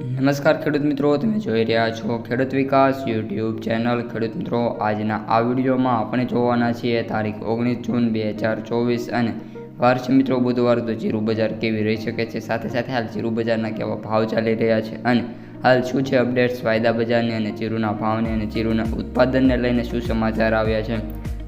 નમસ્કાર ખેડૂત મિત્રો, તમે જોઈ રહ્યા છો ખેડૂત વિકાસ યુટ્યુબ ચેનલ। ખેડૂત મિત્રો, આજના આ વિડીયોમાં આપણે જોવાના છીએ તારીખ 19 જૂન 2024 અને વાર છે મિત્રો બુધવાર। તો જીરું બજાર કેવી રહી શકે છે, સાથે સાથે હાલ જીરું બજારના કેવા ભાવ ચાલી રહ્યા છે અને હાલ શું છે અપડેટ્સ વાયદા બજારની અને જીરુના ભાવની અને જીરુના ઉત્પાદનને લઈને શું સમાચાર આવ્યા છે,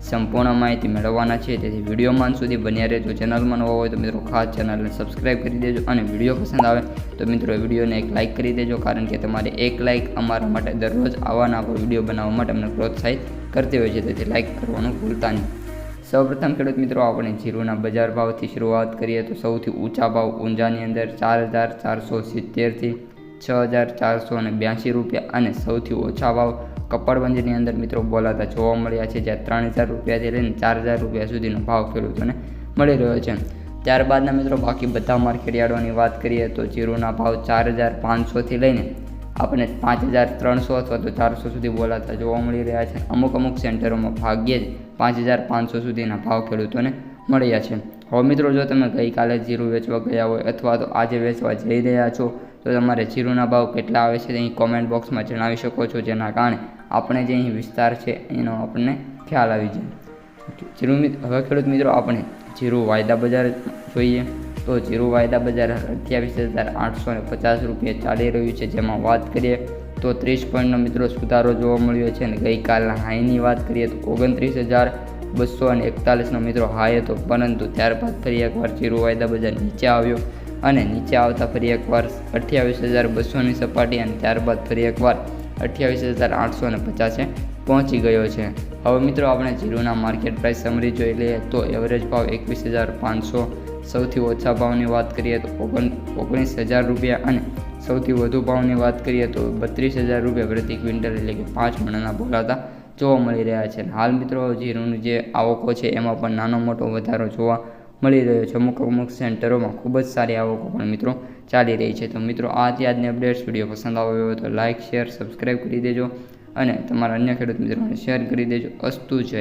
સંપૂર્ણ માહિતી મેળવવાના છે। તેથી વિડીયોમાં અંત સુધી બન્યા રહેજો। ચેનલમાં નવા હોય તો મિત્રો ખાસ ચેનલને સબસ્ક્રાઈબ કરી દેજો અને વિડીયો પસંદ આવે તો મિત્રો વિડીયોને એક લાઇક કરી દેજો, કારણ કે તમારી એક લાઇક અમારા માટે દરરોજ આવા નવા વિડીયો બનાવવા માટે અમને પ્રોત્સાહિત કરતી હોય છે, તેથી લાઇક કરવાનું ભૂલતા નહીં। સૌપ્રથમ ખેડૂત મિત્રો, આપણે જીરુના બજાર ભાવથી શરૂઆત કરીએ તો સૌથી ઊંચા ભાવ ઊંઝાની અંદર 4470થી 6482 રૂપિયા અને સૌથી ઓછા ભાવ કપડવંજની અંદર મિત્રો બોલાતા જોવા મળ્યા છે, જ્યાં 3000 રૂપિયાથી લઈને 4000 રૂપિયા સુધીનો ભાવ ખેડૂતોને મળી રહ્યો છે। ત્યારબાદના મિત્રો બાકી બધા માર્કેટયાર્ડોની વાત કરીએ તો જીરુના ભાવ 4500થી લઈને આપણે 5300 અથવા તો 400 સુધી બોલાતા જોવા મળી રહ્યા છે। અમુક સેન્ટરોમાં ભાગ્યે જ 5500 સુધીના ભાવ ખેડૂતોને મળ્યા છે। હવે મિત્રો, જો તમે ગઈકાલે જીરું વેચવા ગયા હોય અથવા તો આજે વેચવા જઈ રહ્યા છો તો તમારે જીરુના ભાવ કેટલા આવે છે અહીં કોમેન્ટ બોક્સમાં જણાવી શકો છો, જેના કારણે આપણે જે અહીં વિસ્તાર છે એનો આપણને ખ્યાલ આવી જાય। હવે ખેડૂત મિત્રો, આપણે જીરું વાયદા બજાર જોઈએ તો જીરું વાયદા બજાર 28850 રૂપિયા ચાલી રહ્યું છે, જેમાં વાત કરીએ તો 30 પોઈન્ટનો મિત્રો સુધારો જોવા મળ્યો છે અને ગઈકાલના હાઈની વાત કરીએ તો 29241નો મિત્રો હાઈ હતો, પરંતુ ત્યારબાદ ફરી એકવાર જીરું વાયદા બજાર નીચે આવ્યો અને નીચે આવતા ફરી એકવાર 28200ની સપાટી અને ત્યારબાદ ફરી એકવાર 28850 પહોંચી ગયો છે। હવે મિત્રો, આપણે જીરુના માર્કેટ પ્રાઇસ સમરી જોઈ લઈએ તો એવરેજ ભાવ 21500, સૌથી ઓછા ભાવની વાત કરીએ તો 19000 રૂપિયા અને સૌથી વધુ ભાવની વાત કરીએ તો 32000 રૂપિયા પ્રતિ ક્વિન્ટલ, એટલે કે 5 મણના બોલાતા જોવા મળી રહ્યા છે। હાલ મિત્રો, જીરુની જે આવકો છે એમાં પણ નાનો મોટો વધારો જોવા મળી રહ્યો છે। અમુક સેન્ટરોમાં ખૂબ જ સારી આવકો પણ મિત્રો ચાલી રહી છે। તો મિત્રો, આજની અપડેટ્સ વિડીયો પસંદ આવ્યો હોય તો લાઇક, શેર, સબસ્ક્રાઈબ કરી દેજો અને તમારા અન્ય ખેડૂત મિત્રોને શેર કરી દેજો। અસ્તુ જય